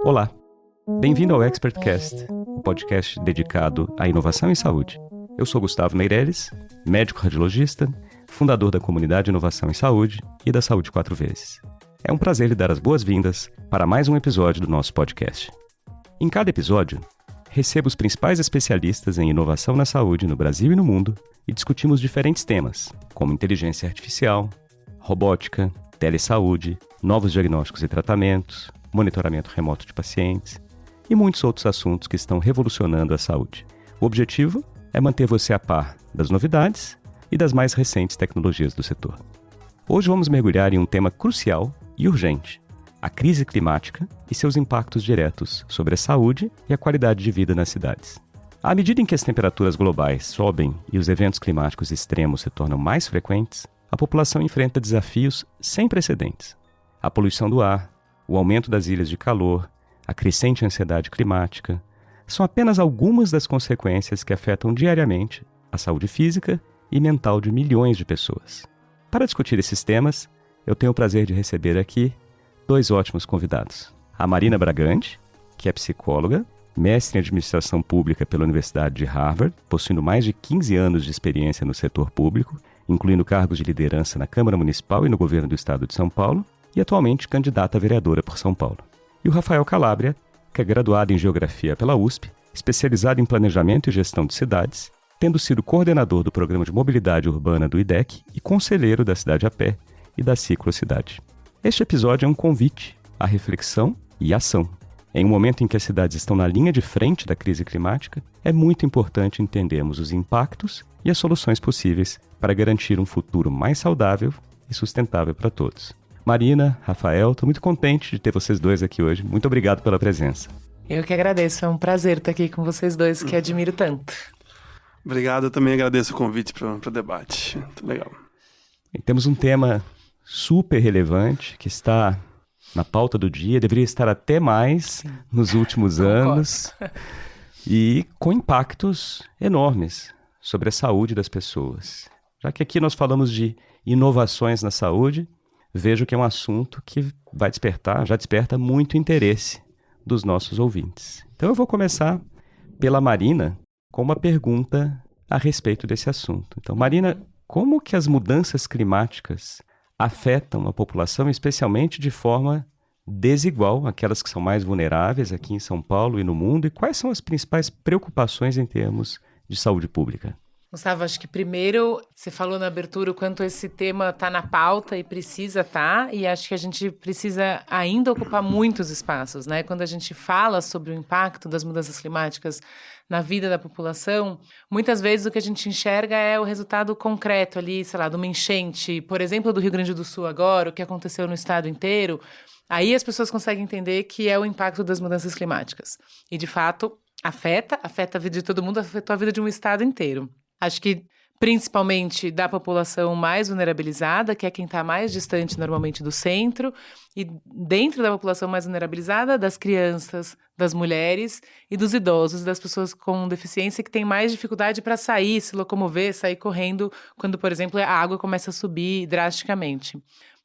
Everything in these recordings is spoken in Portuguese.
Olá, bem-vindo ao ExpertCast, o podcast dedicado à inovação em saúde. Eu sou Gustavo Meireles, médico radiologista, fundador da comunidade Inovação em Saúde e da Saúde 4 Vezes. É um prazer lhe dar as boas-vindas para mais um episódio do nosso podcast. Em cada episódio, recebo os principais especialistas em inovação na saúde no Brasil e no mundo e discutimos diferentes temas, como inteligência artificial, robótica, telesaúde, novos diagnósticos e tratamentos, monitoramento remoto de pacientes e muitos outros assuntos que estão revolucionando a saúde. O objetivo é manter você a par das novidades e das mais recentes tecnologias do setor. Hoje vamos mergulhar em um tema crucial e urgente: a crise climática e seus impactos diretos sobre a saúde e a qualidade de vida nas cidades. À medida em que as temperaturas globais sobem e os eventos climáticos extremos se tornam mais frequentes, a população enfrenta desafios sem precedentes. A poluição do ar, o aumento das ilhas de calor, a crescente ansiedade climática, são apenas algumas das consequências que afetam diariamente a saúde física e mental de milhões de pessoas. Para discutir esses temas, eu tenho o prazer de receber aqui dois ótimos convidados. A Marina Bragante, que é psicóloga, mestre em administração pública pela Universidade de Harvard, possuindo mais de 15 anos de experiência no setor público, incluindo cargos de liderança na Câmara Municipal e no governo do Estado de São Paulo, e atualmente candidata a vereadora por São Paulo. E o Rafael Calabria, que é graduado em Geografia pela USP, especializado em Planejamento e Gestão de Cidades, tendo sido coordenador do Programa de Mobilidade Urbana do IDEC e conselheiro da Cidade a Pé e da Ciclocidade. Este episódio é um convite à reflexão e ação. Em um momento em que as cidades estão na linha de frente da crise climática, é muito importante entendermos os impactos e as soluções possíveis para garantir um futuro mais saudável e sustentável para todos. Marina, Rafael, estou muito contente de ter vocês dois aqui hoje. Muito obrigado pela presença. Eu que agradeço, é um prazer estar aqui com vocês dois, que admiro tanto. Obrigado, eu também agradeço o convite para o debate. Muito legal. E temos um tema super relevante que está na pauta do dia, deveria estar até mais nos últimos anos e com impactos enormes sobre a saúde das pessoas. Já que aqui nós falamos de inovações na saúde, vejo que é um assunto que já desperta muito interesse dos nossos ouvintes. Então eu vou começar pela Marina com uma pergunta a respeito desse assunto. Então, Marina, como que as mudanças climáticas afetam a população, especialmente de forma desigual, aquelas que são mais vulneráveis aqui em São Paulo e no mundo, e quais são as principais preocupações em termos de saúde pública? Gustavo, acho que primeiro você falou na abertura o quanto esse tema está na pauta e precisa estar, e acho que a gente precisa ainda ocupar muitos espaços, né? Quando a gente fala sobre o impacto das mudanças climáticas na vida da população, muitas vezes o que a gente enxerga é o resultado concreto ali, sei lá, de uma enchente, por exemplo, do Rio Grande do Sul agora, o que aconteceu no estado inteiro. Aí as pessoas conseguem entender que é o impacto das mudanças climáticas. E, de fato, afeta a vida de todo mundo, afetou a vida de um estado inteiro. Acho que, principalmente, da população mais vulnerabilizada, que é quem está mais distante, normalmente, do centro, e dentro da população mais vulnerabilizada, das crianças, das mulheres e dos idosos, das pessoas com deficiência que têm mais dificuldade para sair, se locomover, sair correndo, quando, por exemplo, a água começa a subir drasticamente.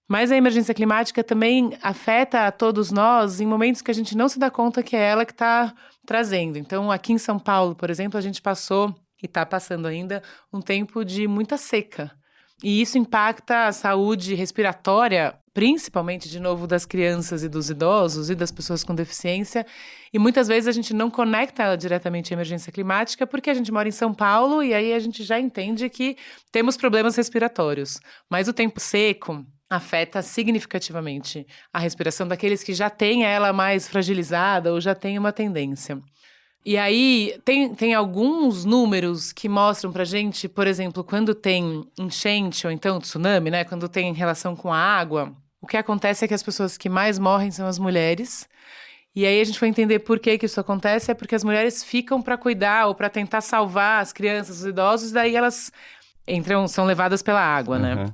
Mas a emergência climática também afeta a todos nós em momentos que a gente não se dá conta que é ela que está trazendo. Então, aqui em São Paulo, por exemplo, a gente passou, e está passando ainda, um tempo de muita seca. E isso impacta a saúde respiratória, principalmente, de novo, das crianças e dos idosos e das pessoas com deficiência. E muitas vezes a gente não conecta ela diretamente à emergência climática porque a gente mora em São Paulo e aí a gente já entende que temos problemas respiratórios. Mas o tempo seco afeta significativamente a respiração daqueles que já têm ela mais fragilizada ou já têm uma tendência. E aí, tem alguns números que mostram pra gente, por exemplo, quando tem enchente ou então tsunami, né? Quando tem relação com a água, o que acontece é que as pessoas que mais morrem são as mulheres. E aí a gente foi entender por que isso acontece, é porque as mulheres ficam para cuidar ou para tentar salvar as crianças, os idosos, daí elas são levadas pela água, né?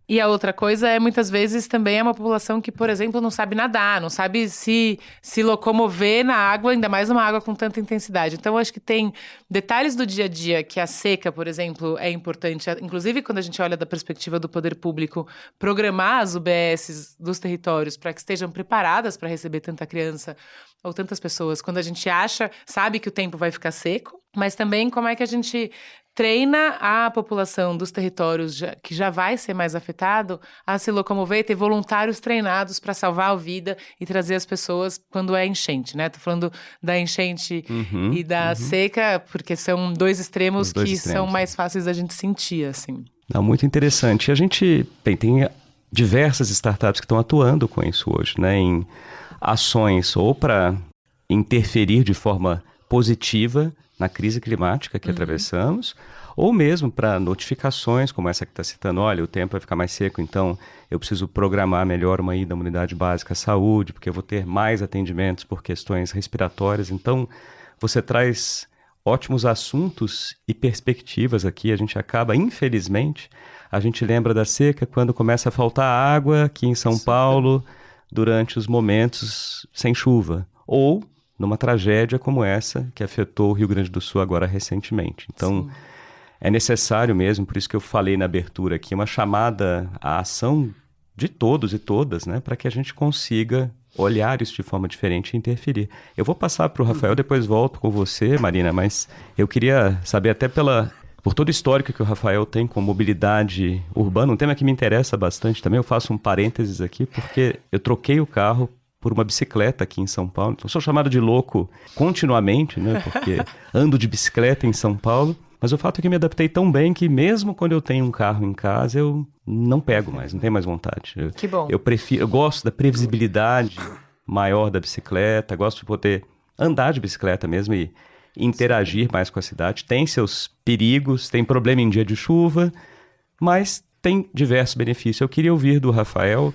E a outra coisa é, muitas vezes, também é uma população que, por exemplo, não sabe nadar, não sabe se locomover na água, ainda mais numa água com tanta intensidade. Então, eu acho que tem detalhes do dia a dia que a seca, por exemplo, é importante. Inclusive, quando a gente olha da perspectiva do poder público, programar as UBSs dos territórios para que estejam preparadas para receber tanta criança ou tantas pessoas. Quando a gente sabe que o tempo vai ficar seco, mas também como é que a gente treina a população dos territórios que já vai ser mais afetado a se locomover e ter voluntários treinados para salvar a vida e trazer as pessoas quando é enchente, né? Tô falando da enchente e da seca, porque são dois extremos são mais fáceis da gente sentir, assim. Não, muito interessante. A gente tem diversas startups que estão atuando com isso hoje, né? Em ações ou para interferir de forma positiva na crise climática que atravessamos, ou mesmo para notificações, como essa que está citando, olha, o tempo vai ficar mais seco, então eu preciso programar melhor uma ida à unidade básica de saúde, porque eu vou ter mais atendimentos por questões respiratórias. Então, você traz ótimos assuntos e perspectivas aqui. A gente acaba, infelizmente, a gente lembra da seca quando começa a faltar água aqui em São Paulo durante os momentos sem chuva, ou numa tragédia como essa que afetou o Rio Grande do Sul agora recentemente. Então, é necessário mesmo, por isso que eu falei na abertura aqui, uma chamada à ação de todos e todas, né, para que a gente consiga olhar isso de forma diferente e interferir. Eu vou passar para o Rafael, depois volto com você, Marina, mas eu queria saber até por todo o histórico que o Rafael tem com mobilidade urbana, um tema que me interessa bastante também. Eu faço um parênteses aqui, porque eu troquei o carro por uma bicicleta aqui em São Paulo. Então, sou chamado de louco continuamente, né? Porque ando de bicicleta em São Paulo. Mas o fato é que me adaptei tão bem que mesmo quando eu tenho um carro em casa, eu não pego mais, não tenho mais vontade. Que bom. Eu gosto da previsibilidade maior da bicicleta, gosto de poder andar de bicicleta mesmo e interagir mais com a cidade. Tem seus perigos, tem problema em dia de chuva, mas tem diversos benefícios. Eu queria ouvir do Rafael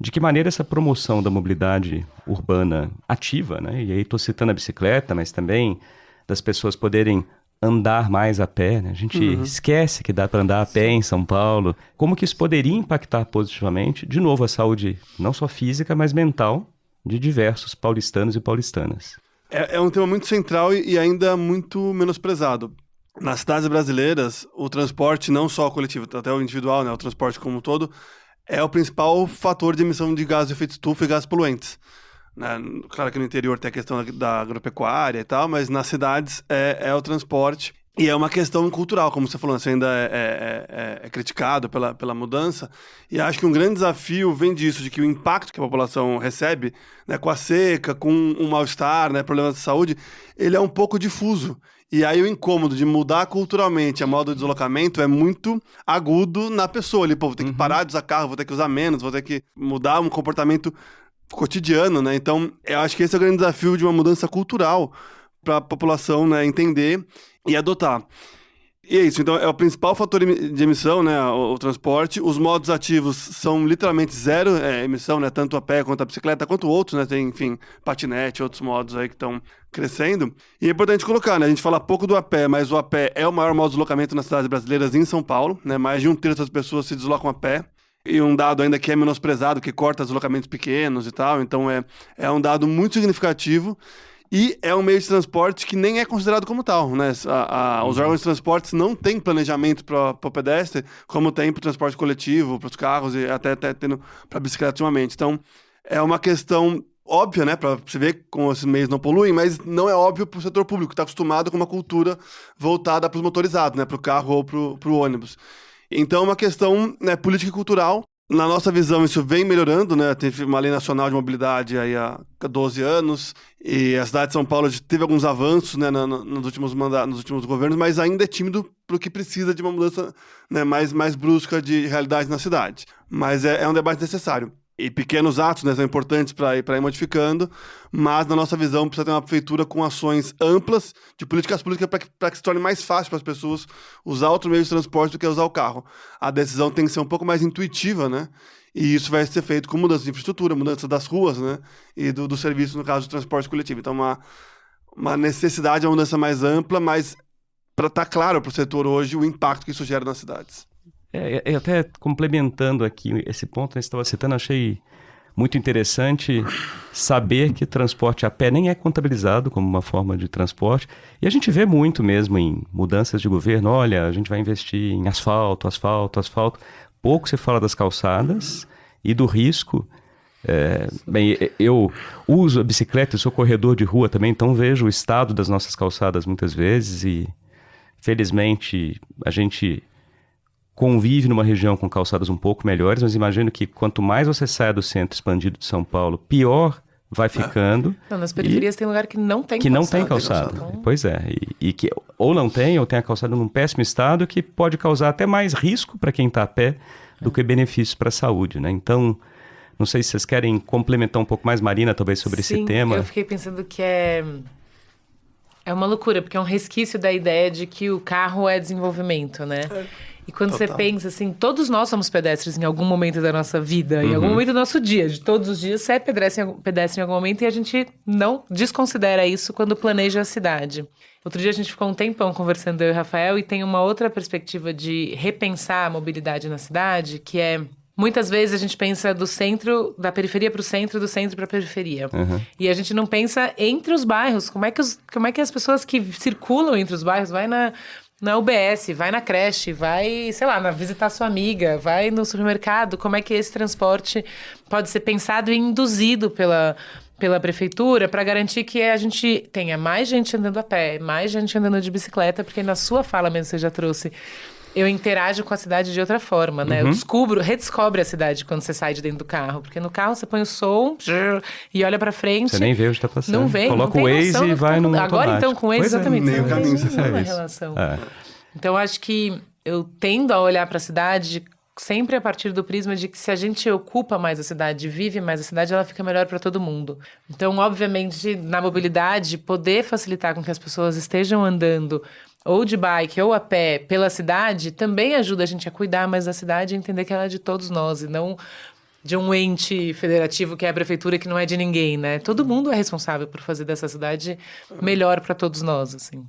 de que maneira essa promoção da mobilidade urbana ativa, né? E aí estou citando a bicicleta, mas também das pessoas poderem andar mais a pé, né? A gente esquece que dá para andar a pé em São Paulo. Como que isso poderia impactar positivamente, de novo, a saúde não só física, mas mental de diversos paulistanos e paulistanas? É um tema muito central e ainda muito menosprezado. Nas cidades brasileiras, o transporte, não só o coletivo, até o individual, né? O transporte como um todo, é o principal fator de emissão de gases de efeito estufa e gases poluentes. Né? Claro que no interior tem a questão da agropecuária e tal, mas nas cidades é o transporte. E é uma questão cultural, como você falou, você ainda é criticado pela mudança. E acho que um grande desafio vem disso, de que o impacto que a população recebe, né, com a seca, com um mal-estar, né, problemas de saúde, ele é um pouco difuso. E aí o incômodo de mudar culturalmente a modo de deslocamento é muito agudo na pessoa. Ele, vou ter que parar de usar carro, vou ter que usar menos, vou ter que mudar um comportamento cotidiano, né? Então, eu acho que esse é o grande desafio de uma mudança cultural para a população, né, entender e adotar. E é isso, então é o principal fator de emissão, né, o transporte. Os modos ativos são literalmente zero emissão, né, tanto a pé quanto a bicicleta, quanto outros, né, tem, enfim, patinete, outros modos aí que estão crescendo. E é importante colocar, né, a gente fala pouco do a pé, mas o a pé é o maior modo de deslocamento nas cidades brasileiras em São Paulo, né, mais de 1/3 das pessoas se deslocam a pé. E um dado ainda que é menosprezado, que corta deslocamentos pequenos e tal, então é um dado muito significativo. E é um meio de transporte que nem é considerado como tal, né? Os órgãos de transportes não têm planejamento para o pedestre, como tem para o transporte coletivo, para os carros e até tendo para a bicicleta ultimamente. Então, é uma questão óbvia, né? Para você ver como esses meios não poluem, mas não é óbvio para o setor público, que está acostumado com uma cultura voltada para os motorizados, né? Para o carro ou para o ônibus. Então, é uma questão, né, política e cultural. Na nossa visão, isso vem melhorando, né? Teve uma lei nacional de mobilidade aí há 12 anos e a cidade de São Paulo teve alguns avanços, né, nos últimos governos, mas ainda é tímido para o que precisa de uma mudança, né, mais brusca de realidade na cidade. Mas é um debate necessário. E pequenos atos, né, são importantes para ir modificando, mas, na nossa visão, precisa ter uma prefeitura com ações amplas de políticas públicas para que se torne mais fácil para as pessoas usar outro meio de transporte do que usar o carro. A decisão tem que ser um pouco mais intuitiva, né? E isso vai ser feito com mudança de infraestrutura, mudança das ruas, né? E do serviço, no caso do transporte coletivo. Então, uma necessidade de uma mudança mais ampla, mas para estar claro para o setor hoje o impacto que isso gera nas cidades. Até complementando aqui esse ponto que você estava citando, achei muito interessante saber que transporte a pé nem é contabilizado como uma forma de transporte. E a gente vê muito mesmo em mudanças de governo. Olha, a gente vai investir em asfalto. Pouco se fala das calçadas e do risco. Bem, eu uso a bicicleta, eu sou corredor de rua também, então vejo o estado das nossas calçadas muitas vezes e, felizmente, a gente convive numa região com calçadas um pouco melhores, mas imagino que quanto mais você sai do centro expandido de São Paulo, pior vai ficando. Não, nas periferias tem lugar que não tem calçada. Não tem calçada. Pois é, e que ou não tem, ou tem a calçada num péssimo estado, que pode causar até mais risco para quem está a pé do que benefícios para a saúde, né? Então, não sei se vocês querem complementar um pouco mais, Marina, talvez sobre esse tema. Eu fiquei pensando que é uma loucura, porque é um resquício da ideia de que o carro é desenvolvimento, né? E quando você pensa assim, todos nós somos pedestres em algum momento da nossa vida, em algum momento do nosso dia. De todos os dias, você é pedestre em algum momento e a gente não desconsidera isso quando planeja a cidade. Outro dia a gente ficou um tempão conversando, eu e o Rafael, e tem uma outra perspectiva de repensar a mobilidade na cidade, que é... Muitas vezes a gente pensa do centro, da periferia para o centro, do centro para a periferia. E a gente não pensa entre os bairros. Como é que as pessoas que circulam entre os bairros, vai na UBS, vai na creche, vai, sei lá, visitar sua amiga, vai no supermercado, como é que esse transporte pode ser pensado e induzido pela prefeitura para garantir que a gente tenha mais gente andando a pé, mais gente andando de bicicleta, porque na sua fala mesmo você já trouxe... Eu interajo com a cidade de outra forma, né? Eu redescobre a cidade quando você sai de dentro do carro. Porque no carro você põe o som e olha pra frente. Você nem vê onde está passando. Não vê, coloca não o Waze noção, e vai no automático. Agora então com o Waze, exatamente. Meio caminho você faz uma relação. Então acho que eu tendo a olhar para a cidade sempre a partir do prisma de que se a gente ocupa mais a cidade, vive mais a cidade, ela fica melhor para todo mundo. Então, obviamente, na mobilidade, poder facilitar com que as pessoas estejam andando ou de bike ou a pé pela cidade, também ajuda a gente a cuidar mais da cidade e entender que ela é de todos nós e não de um ente federativo que é a prefeitura, que não é de ninguém, né? Todo mundo é responsável por fazer dessa cidade melhor para todos nós, assim.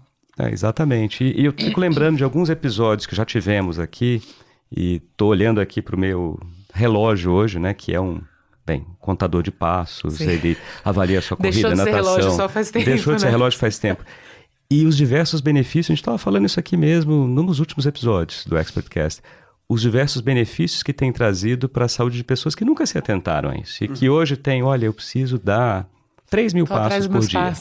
Exatamente. E eu fico lembrando de alguns episódios que já tivemos aqui e tô olhando aqui pro meu relógio hoje, né, que é um contador de passos, ele avalia a sua corrida, natação. Deixou de ser relógio só faz tempo, Deixou de ser relógio faz tempo. E os diversos benefícios, a gente estava falando isso aqui mesmo nos últimos episódios do ExpertCast, os diversos benefícios que tem trazido para a saúde de pessoas que nunca se atentaram a isso. E que hoje tem, olha, eu preciso dar 3.000 passos por dia.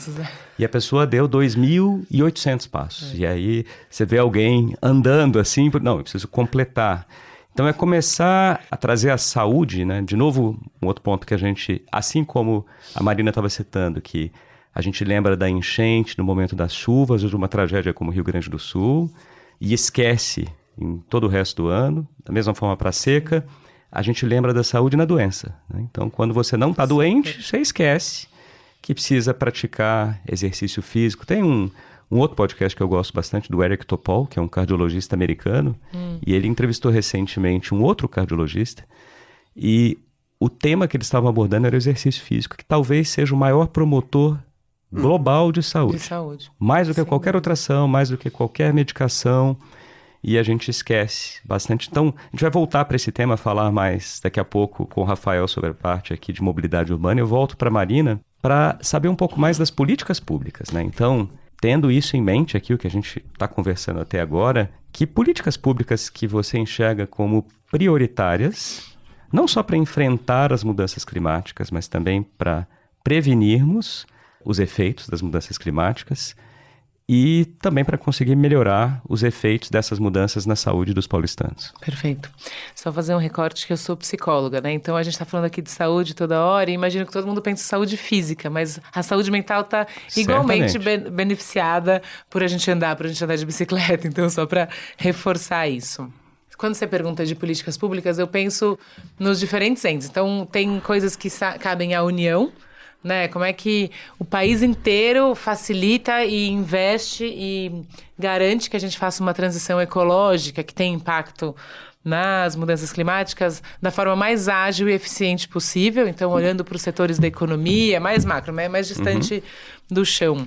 E a pessoa deu 2.800 passos. E aí você vê alguém andando assim, não, eu preciso completar. Então é começar a trazer a saúde, né? De novo, um outro ponto que a gente, assim como a Marina estava citando, que a gente lembra da enchente no momento das chuvas ou de uma tragédia como o Rio Grande do Sul e esquece em todo o resto do ano. Da mesma forma para a seca, a gente lembra da saúde na doença, né? Então, quando você não está doente, você esquece que precisa praticar exercício físico. Tem um outro podcast que eu gosto bastante, do Eric Topol, que é um cardiologista americano, e ele entrevistou recentemente um outro cardiologista, e o tema que eles estavam abordando era o exercício físico, que talvez seja o maior promotor global de saúde. Mais do que qualquer outra ação, mais do que qualquer medicação, e a gente esquece bastante. Então, a gente vai voltar para esse tema, falar mais daqui a pouco com o Rafael sobre a parte aqui de mobilidade urbana. Eu volto para a Marina para saber um pouco mais das políticas públicas, né? Então, tendo isso em mente aqui, o que a gente está conversando até agora, que políticas públicas que você enxerga como prioritárias, não só para enfrentar as mudanças climáticas, mas também para prevenirmos os efeitos das mudanças climáticas e também para conseguir melhorar os efeitos dessas mudanças na saúde dos paulistanos. Perfeito. Só fazer um recorte que eu sou psicóloga, né? Então a gente está falando aqui de saúde toda hora e imagino que todo mundo pensa em saúde física, mas a saúde mental está igualmente beneficiada por a gente andar de bicicleta. Então só para reforçar isso. Quando você pergunta de políticas públicas, eu penso nos diferentes entes. Então tem coisas que cabem à União, né? Como é que o país inteiro facilita e investe e garante que a gente faça uma transição ecológica que tem impacto nas mudanças climáticas da forma mais ágil e eficiente possível. Então, olhando para os setores da economia, mais macro, mais distante do chão.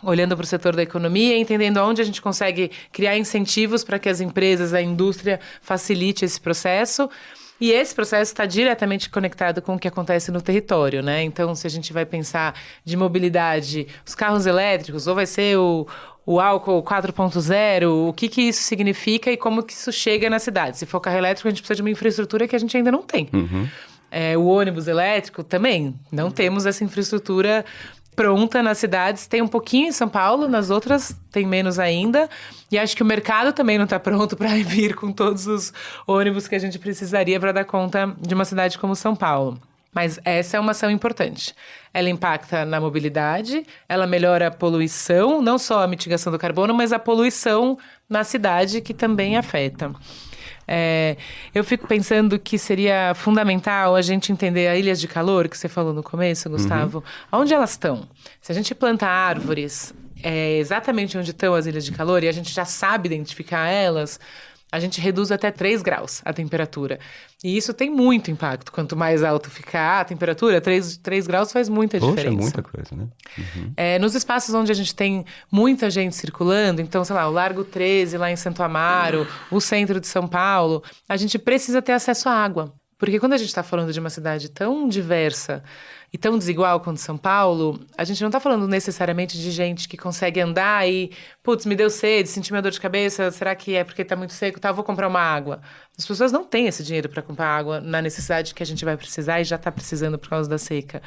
olhando para o setor da economia, entendendo onde a gente consegue criar incentivos para que as empresas, a indústria facilite esse processo. E esse processo está diretamente conectado com o que acontece no território, né? Então, se a gente vai pensar de mobilidade, os carros elétricos, ou vai ser o álcool 4.0, o que isso significa e como que isso chega na cidade. Se for carro elétrico, a gente precisa de uma infraestrutura que a gente ainda não tem. O ônibus elétrico também, não temos essa infraestrutura pronta nas cidades, tem um pouquinho em São Paulo, nas outras tem menos ainda, e acho que o mercado também não está pronto para vir com todos os ônibus que a gente precisaria para dar conta de uma cidade como São Paulo. Mas essa é uma ação importante. Ela impacta na mobilidade, ela melhora a poluição, não só a mitigação do carbono, mas a poluição na cidade, que também afeta. Eu fico pensando que seria fundamental a gente entender as ilhas de calor, que você falou no começo, Gustavo. Onde elas estão? Se a gente planta árvores exatamente onde estão as ilhas de calor, e a gente já sabe identificar elas, a gente reduz até 3 graus a temperatura. E isso tem muito impacto. Quanto mais alto ficar a temperatura, 3 graus faz muita diferença. É muita coisa, né? Nos espaços onde a gente tem muita gente circulando, então, sei lá, o Largo 13, lá em Santo Amaro, o centro de São Paulo, a gente precisa ter acesso à água. Porque quando a gente está falando de uma cidade tão diversa e tão desigual quanto São Paulo, a gente não está falando necessariamente de gente que consegue andar e, putz, me deu sede, senti minha dor de cabeça, será que é porque está muito seco, tá, vou comprar uma água. As pessoas não têm esse dinheiro para comprar água na necessidade que a gente vai precisar e já está precisando por causa da seca.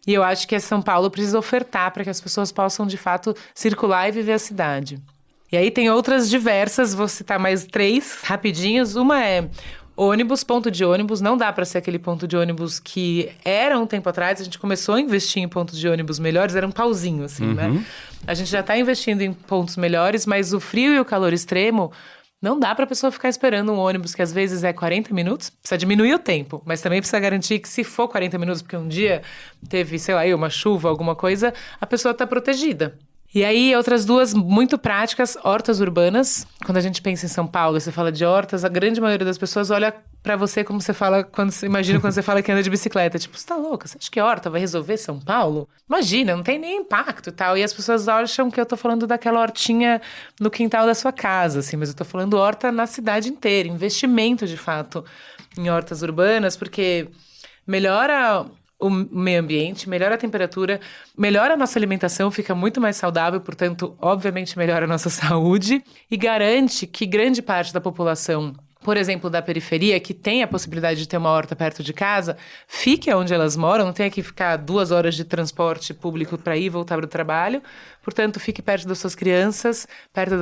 E eu acho que São Paulo precisa ofertar para que as pessoas possam, de fato, circular e viver a cidade. E aí tem outras diversas, vou citar mais 3 rapidinhos. Uma é ônibus, ponto de ônibus. Não dá para ser aquele ponto de ônibus que era um tempo atrás. A gente começou a investir em pontos de ônibus melhores, era um pauzinho, assim, né? A gente já está investindo em pontos melhores, mas o frio e o calor extremo, não dá para a pessoa ficar esperando um ônibus que às vezes é 40 minutos. Precisa diminuir o tempo, mas também precisa garantir que se for 40 minutos, porque um dia teve, sei lá, uma chuva, alguma coisa, a pessoa está protegida. E aí, outras 2 muito práticas, hortas urbanas. Quando a gente pensa em São Paulo e você fala de hortas, a grande maioria das pessoas olha pra você como você fala, imagina quando você fala que anda de bicicleta. Tipo, você tá louca? Você acha que horta vai resolver São Paulo? Imagina, não tem nem impacto e tal. E as pessoas acham que eu tô falando daquela hortinha no quintal da sua casa, assim. Mas eu tô falando horta na cidade inteira. Investimento, de fato, em hortas urbanas, porque melhora o meio ambiente, melhora a temperatura, melhora a nossa alimentação, fica muito mais saudável, portanto, obviamente melhora a nossa saúde e garante que grande parte da população, por exemplo, da periferia, que tem a possibilidade de ter uma horta perto de casa, fique onde elas moram, não tenha que ficar 2 horas de transporte público para ir e voltar para o trabalho, portanto, fique perto das suas crianças, perto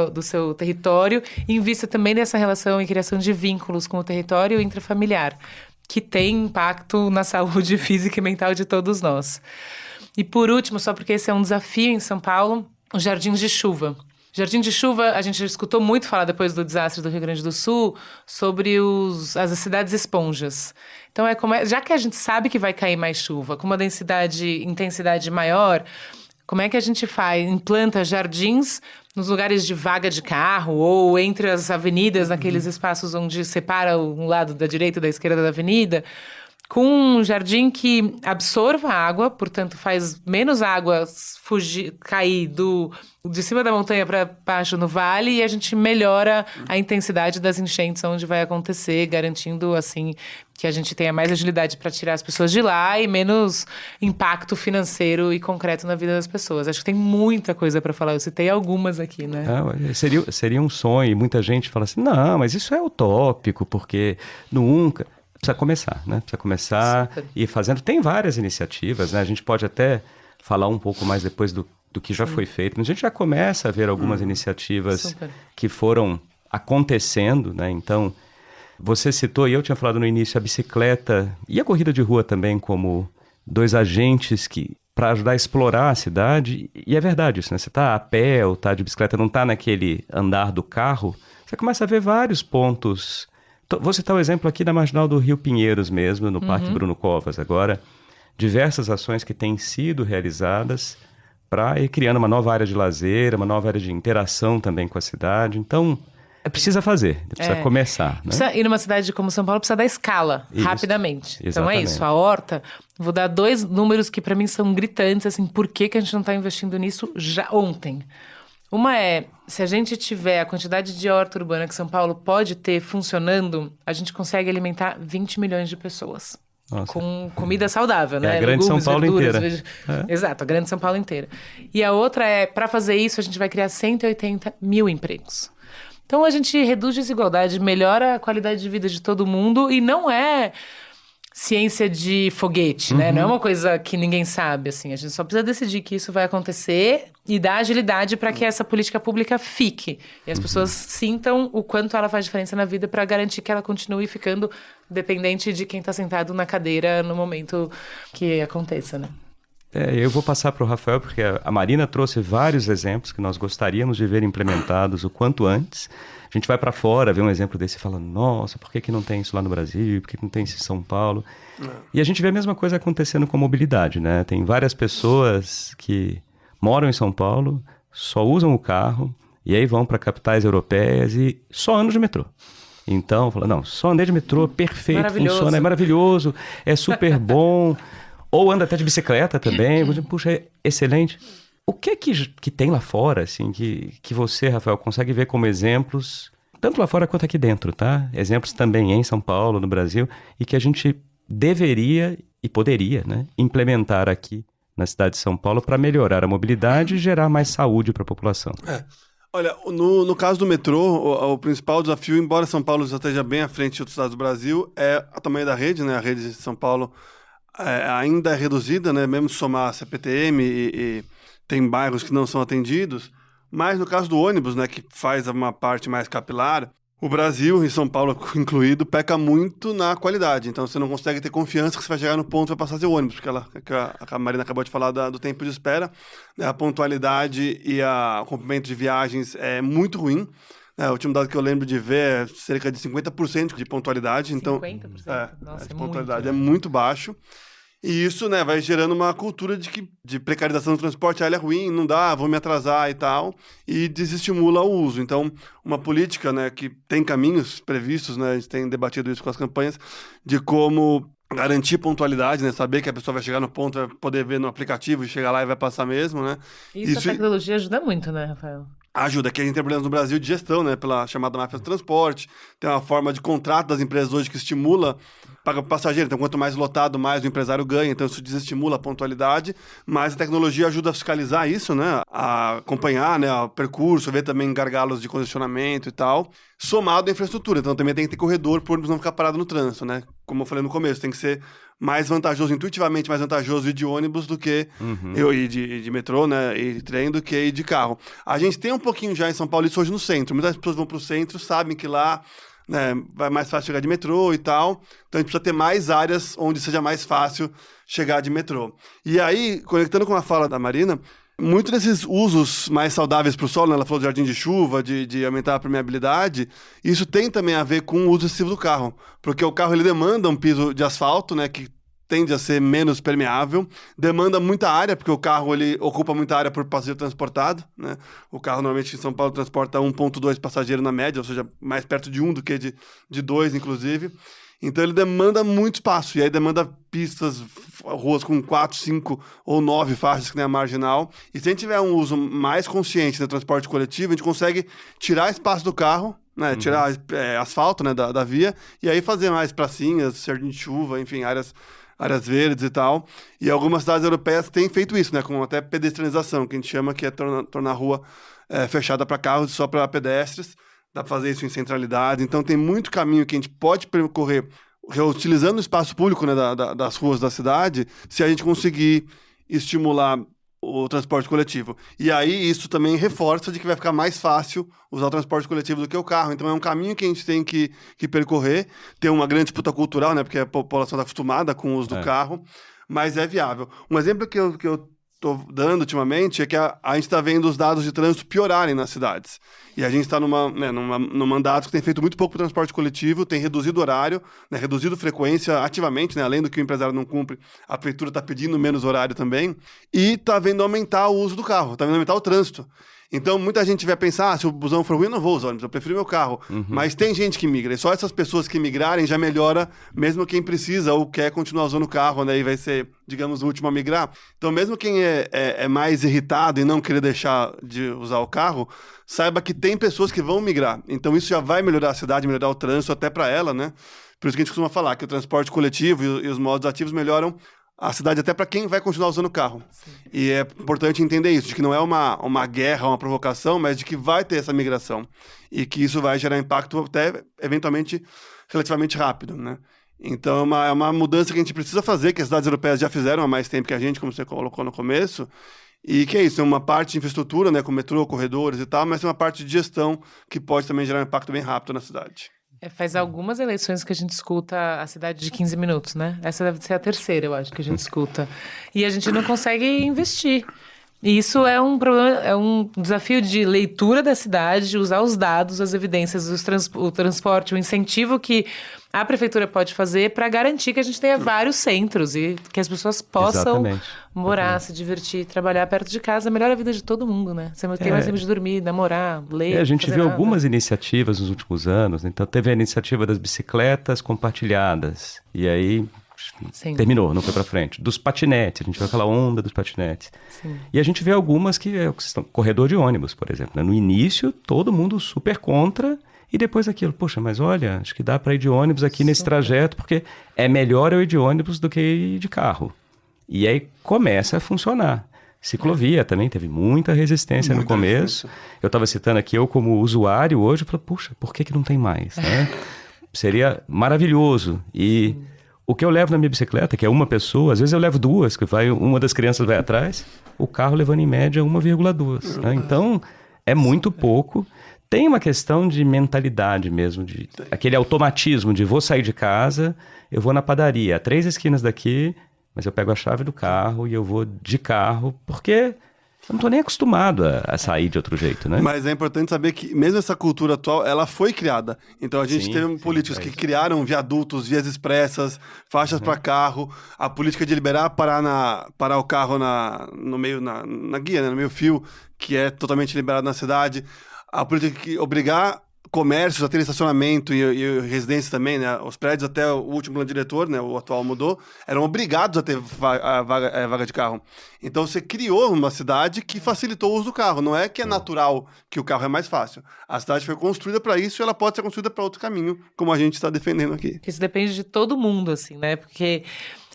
do seu território e invista também nessa relação e criação de vínculos com o território intrafamiliar, que tem impacto na saúde física e mental de todos nós. E por último, só porque esse é um desafio em São Paulo, os jardins de chuva. Jardim de chuva, a gente escutou muito falar depois do desastre do Rio Grande do Sul sobre as cidades esponjas. Então, já que a gente sabe que vai cair mais chuva, com uma intensidade maior, como é que a gente implanta jardins nos lugares de vaga de carro ou entre as avenidas, naqueles espaços onde separa um lado da direita e da esquerda da avenida, com um jardim que absorva água, portanto faz menos água cair de cima da montanha para baixo no vale, e a gente melhora a intensidade das enchentes onde vai acontecer, garantindo assim que a gente tenha mais agilidade para tirar as pessoas de lá e menos impacto financeiro e concreto na vida das pessoas. Acho que tem muita coisa para falar, eu citei algumas aqui, né? Seria um sonho, e muita gente fala assim, não, mas isso é utópico, porque nunca... Precisa começar, né? Precisa começar e ir fazendo. Tem várias iniciativas, né? A gente pode até falar um pouco mais depois do que já foi feito. A gente já começa a ver algumas iniciativas que foram acontecendo, né? Então, você citou, e eu tinha falado no início, a bicicleta e a corrida de rua também como 2 agentes para ajudar a explorar a cidade. E é verdade isso, né? Você está a pé ou está de bicicleta, não está naquele andar do carro, você começa a ver vários pontos. Vou citar o exemplo aqui da Marginal do Rio Pinheiros mesmo, no Parque Bruno Covas agora. Diversas ações que têm sido realizadas para ir criando uma nova área de lazer, uma nova área de interação também com a cidade. Então, Precisa fazer, precisa começar. Né? E numa cidade como São Paulo, precisa dar escala, rapidamente. Exatamente. Então é isso, a horta. Vou dar 2 números que para mim são gritantes, assim, por que a gente não está investindo nisso já ontem? Uma é, se a gente tiver a quantidade de horta urbana que São Paulo pode ter funcionando, a gente consegue alimentar 20 milhões de pessoas. Nossa. Com comida saudável, né? A grande Legumes, São Paulo verduras, inteira. Exato, a grande São Paulo inteira. E a outra é, para fazer isso, a gente vai criar 180 mil empregos. Então, a gente reduz desigualdade, melhora a qualidade de vida de todo mundo e não é ciência de foguete, né? Não é uma coisa que ninguém sabe, assim. A gente só precisa decidir que isso vai acontecer e dar agilidade para que essa política pública fique. E as pessoas sintam o quanto ela faz diferença na vida para garantir que ela continue ficando dependente de quem está sentado na cadeira no momento que aconteça, né? Eu vou passar para o Rafael, porque a Marina trouxe vários exemplos que nós gostaríamos de ver implementados o quanto antes. A gente vai para fora, vê um exemplo desse e fala, nossa, por que não tem isso lá no Brasil? Por que não tem isso em São Paulo? E a gente vê a mesma coisa acontecendo com mobilidade, né? Tem várias pessoas que moram em São Paulo, só usam o carro, e aí vão para capitais europeias e só andam de metrô. Então, fala, não, só andei de metrô, perfeito, funciona, é maravilhoso, é super bom... Ou anda até de bicicleta também. Puxa, é excelente. O que é que tem lá fora, assim, que você, Rafael, consegue ver como exemplos, tanto lá fora quanto aqui dentro, tá? Exemplos também em São Paulo, no Brasil, e que a gente deveria e poderia, né, implementar aqui na cidade de São Paulo para melhorar a mobilidade e gerar mais saúde para a população. Olha, no caso do metrô, o principal desafio, embora São Paulo já esteja bem à frente de outros estados do Brasil, é o tamanho da rede, né? A rede de São Paulo ainda é reduzida, né? Mesmo se somar CPTM e tem bairros que não são atendidos, mas no caso do ônibus, né, que faz uma parte mais capilar, o Brasil, e São Paulo incluído, peca muito na qualidade. Então você não consegue ter confiança que você vai chegar no ponto e vai passar seu ônibus, porque a Marina acabou de falar do tempo de espera, né? A pontualidade e o comprimento de viagens é muito ruim. O último dado que eu lembro de ver é cerca de 50% de pontualidade. 50%? Então, Nossa, de pontualidade é muito baixo. E isso, né, vai gerando uma cultura de precarização do transporte aéreo ruim, não dá, vou me atrasar e tal, e desestimula o uso. Então, uma política, né, que tem caminhos previstos, né, a gente tem debatido isso com as campanhas, de como garantir pontualidade, né, saber que a pessoa vai chegar no ponto, vai poder ver no aplicativo e chegar lá e vai passar mesmo, né. Isso a tecnologia ajuda muito, né, Rafael? Ajuda, que a gente tem problemas no Brasil de gestão, né, pela chamada máfia do transporte, tem uma forma de contrato das empresas hoje que estimula para o passageiro, então quanto mais lotado, mais o empresário ganha, então isso desestimula a pontualidade, mas a tecnologia ajuda a fiscalizar isso, né, a acompanhar, né, o percurso, ver também gargalos de congestionamento e tal, somado à infraestrutura, então também tem que ter corredor para o ônibus não ficar parado no trânsito, né, como eu falei no começo, tem que ser mais vantajoso, intuitivamente mais vantajoso ir de ônibus do que eu ir de metrô, né, e de trem do que ir de carro. A gente tem um pouquinho já em São Paulo isso hoje no centro. Muitas pessoas vão para o centro, sabem que lá, né, vai mais fácil chegar de metrô e tal. Então a gente precisa ter mais áreas onde seja mais fácil chegar de metrô. E aí, conectando com a fala da Marina, muitos desses usos mais saudáveis para o solo, né, ela falou de jardim de chuva, de aumentar a permeabilidade, isso tem também a ver com o uso excessivo do carro, porque o carro ele demanda um piso de asfalto, né, que tende a ser menos permeável, demanda muita área, porque o carro ele ocupa muita área por passageiro transportado, né? O carro normalmente em São Paulo transporta 1,2 passageiros na média, ou seja, mais perto de 1 do que de 2, inclusive. Então ele demanda muito espaço, e aí demanda pistas, ruas com 4, 5 ou 9 faixas, que nem a marginal. E se a gente tiver um uso mais consciente do transporte coletivo, a gente consegue tirar espaço do carro, né, tirar asfalto, né, da via, e aí fazer mais pracinhas, jardim de chuva, enfim, áreas verdes e tal. E algumas cidades europeias têm feito isso, né, com até pedestrianização, que a gente chama que é tornar a rua fechada para carros e só para pedestres. Dá para fazer isso em centralidade. Então tem muito caminho que a gente pode percorrer reutilizando o espaço público, né, das ruas da cidade, se a gente conseguir estimular o transporte coletivo. E aí isso também reforça de que vai ficar mais fácil usar o transporte coletivo do que o carro. Então é um caminho que a gente tem que percorrer. Tem uma grande disputa cultural, né, porque a população está acostumada com o uso do carro, mas é viável. Um exemplo que eu estou dando ultimamente é que a gente está vendo os dados de trânsito piorarem nas cidades. E a gente está num mandato que tem feito muito pouco para o transporte coletivo, tem reduzido o horário, né, reduzido frequência ativamente, né, além do que o empresário não cumpre, a prefeitura está pedindo menos horário também, e está vendo aumentar o uso do carro, está vendo aumentar o trânsito. Então, muita gente vai pensar, se o busão for ruim, eu não vou usar ônibus, eu prefiro meu carro. Mas tem gente que migra, e só essas pessoas que migrarem já melhora, mesmo quem precisa ou quer continuar usando o carro, né? E vai ser, digamos, o último a migrar. Então, mesmo quem é mais irritado e não querer deixar de usar o carro, saiba que tem pessoas que vão migrar. Então, isso já vai melhorar a cidade, melhorar o trânsito até para ela, né? Por isso que a gente costuma falar que o transporte coletivo e os modos ativos melhoram a cidade até para quem vai continuar usando o carro. Sim. E é importante entender isso, de que não é uma guerra, uma provocação, mas de que vai ter essa migração. E que isso vai gerar impacto até, eventualmente, relativamente rápido, né? Então, é uma mudança que a gente precisa fazer, que as cidades europeias já fizeram há mais tempo que a gente, como você colocou no começo. E que é isso, é uma parte de infraestrutura, né, com metrô, corredores e tal, mas tem uma parte de gestão que pode também gerar um impacto bem rápido na cidade. Faz algumas eleições que a gente escuta a cidade de 15 minutos, né? Essa deve ser a terceira, eu acho, que a gente escuta. E a gente não consegue investir. E isso é um problema, é um desafio de leitura da cidade, de usar os dados, as evidências, o transporte, o incentivo que a prefeitura pode fazer para garantir que a gente tenha vários centros e que as pessoas possam morar, se divertir, trabalhar perto de casa. Melhora a vida de todo mundo, né? Você tem mais tempo de dormir, namorar, ler. A gente viu algumas iniciativas nos últimos anos. Então, teve a iniciativa das bicicletas compartilhadas. E aí terminou, não foi para frente. Dos patinetes, a gente viu aquela onda dos patinetes. Sim. E a gente vê algumas que corredor de ônibus, por exemplo. Né? No início, todo mundo super contra. E depois aquilo, poxa, mas olha, acho que dá para ir de ônibus aqui nesse trajeto, porque é melhor eu ir de ônibus do que ir de carro. E aí começa a funcionar. Ciclovia também teve muita resistência no começo. Eu estava citando aqui, eu como usuário hoje, eu falei, puxa, por que não tem mais? Né? Seria maravilhoso. E o que eu levo na minha bicicleta, que é uma pessoa, às vezes eu levo duas, que uma das crianças vai atrás, o carro levando em média 1,2. Né? Então, é muito pouco. Tem uma questão de mentalidade mesmo, de aquele automatismo de vou sair de casa, eu vou na padaria, a 3 esquinas daqui, mas eu pego a chave do carro e eu vou de carro, porque eu não estou nem acostumado a sair de outro jeito, né? Mas é importante saber que mesmo essa cultura atual, ela foi criada. Então a gente teve políticos que criaram viadutos, vias expressas, faixas para carro, a política de liberar parar o carro no meio, na guia, né, no meio fio, que é totalmente liberado na cidade. A política que obrigar comércios a ter estacionamento e residências também, né? Os prédios até o último plano diretor, né? O atual mudou, eram obrigados a ter vaga de carro. Então você criou uma cidade que facilitou o uso do carro. Não é que é natural que o carro é mais fácil. A cidade foi construída para isso e ela pode ser construída para outro caminho, como a gente está defendendo aqui. Isso depende de todo mundo, assim, né? Porque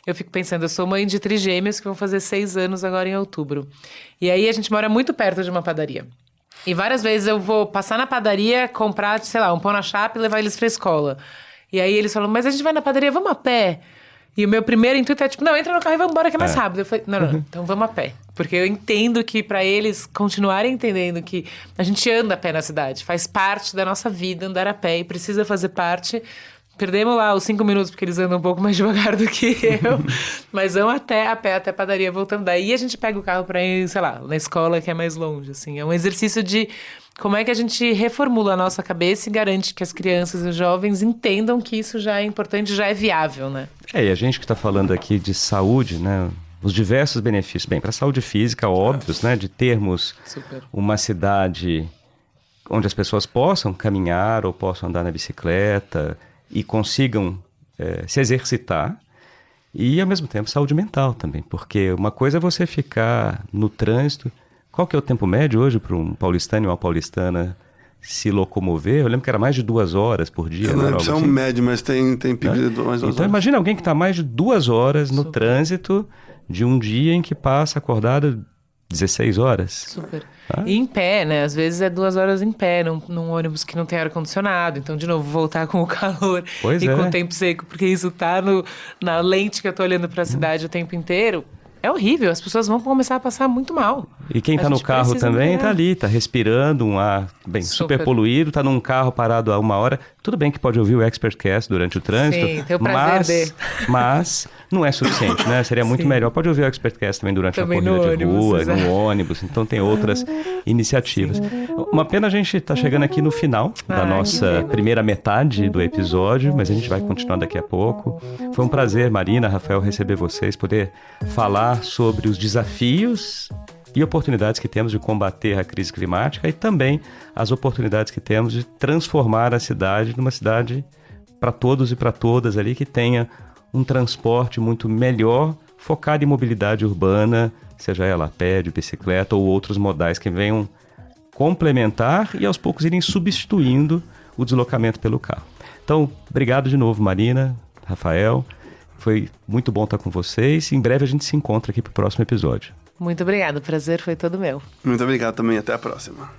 eu fico pensando, eu sou mãe de trigêmeos que vão fazer 6 anos agora em outubro. E aí a gente mora muito perto de uma padaria. E várias vezes eu vou passar na padaria, comprar, sei lá, um pão na chapa e levar eles pra escola. E aí eles falam, mas a gente vai na padaria, vamos a pé? E o meu primeiro intuito é tipo, não, entra no carro e vamos embora que é mais rápido. Eu falei, não, então vamos a pé. Porque eu entendo que pra eles continuarem entendendo que a gente anda a pé na cidade, faz parte da nossa vida andar a pé e precisa fazer parte. Perdemos lá os 5 minutos, porque eles andam um pouco mais devagar do que eu. Mas vão até a pé, até a padaria, voltando. Daí a gente pega o carro pra ir, sei lá, na escola que é mais longe, assim. É um exercício de como é que a gente reformula a nossa cabeça e garante que as crianças e os jovens entendam que isso já é importante, já é viável, né? E a gente que tá falando aqui de saúde, né? Os diversos benefícios. Bem, para a saúde física, óbvios, né? De termos uma cidade onde as pessoas possam caminhar ou possam andar na bicicleta e consigam se exercitar, e ao mesmo tempo saúde mental também, porque uma coisa é você ficar no trânsito. Qual que é o tempo médio hoje para um paulistano e uma paulistana se locomover? Eu lembro que era mais de 2 horas por dia. Eu não lembro se é um médio, mas tem pico de 2 horas. Então imagina alguém que está mais de 2 horas no trânsito de um dia em que passa acordado 16 horas. Super. E em pé, né? Às vezes é 2 horas em pé, num ônibus que não tem ar-condicionado. Então, de novo, voltar com o calor com o tempo seco. Porque isso tá na lente que eu tô olhando pra cidade o tempo inteiro. É horrível, as pessoas vão começar a passar muito mal. E quem está no carro também está ali, está respirando um ar super poluído, está num carro parado há 1 hora. Tudo bem que pode ouvir o ExpertCast durante o trânsito. Sim, tem o prazer mas não é suficiente, né? Seria muito melhor. Pode ouvir o ExpertCast também durante a corrida de rua, no ônibus. Então tem outras iniciativas. Uma pena a gente estar chegando aqui no final da nossa primeira metade do episódio, mas a gente vai continuar daqui a pouco. Foi um prazer, Marina, Rafael, receber vocês, poder falar sobre os desafios e oportunidades que temos de combater a crise climática e também as oportunidades que temos de transformar a cidade numa cidade para todos e para todas ali, que tenha um transporte muito melhor, focado em mobilidade urbana, seja ela a pé, de bicicleta ou outros modais que venham complementar e aos poucos irem substituindo o deslocamento pelo carro. Então, obrigado de novo, Marina, Rafael. Foi muito bom estar com vocês. Em breve a gente se encontra aqui para o próximo episódio. Muito obrigado, o prazer foi todo meu. Muito obrigado também, até a próxima.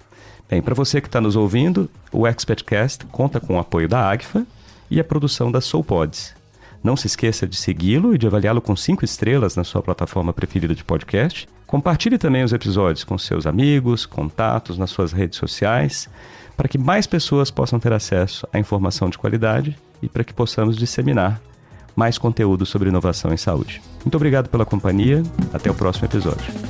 Bem, para você que está nos ouvindo, o Expertcast conta com o apoio da Agfa e a produção da SoulPods. Não se esqueça de segui-lo e de avaliá-lo com 5 estrelas na sua plataforma preferida de podcast. Compartilhe também os episódios com seus amigos, contatos, nas suas redes sociais, para que mais pessoas possam ter acesso à informação de qualidade e para que possamos disseminar mais conteúdo sobre inovação em saúde. Muito obrigado pela companhia. Até o próximo episódio.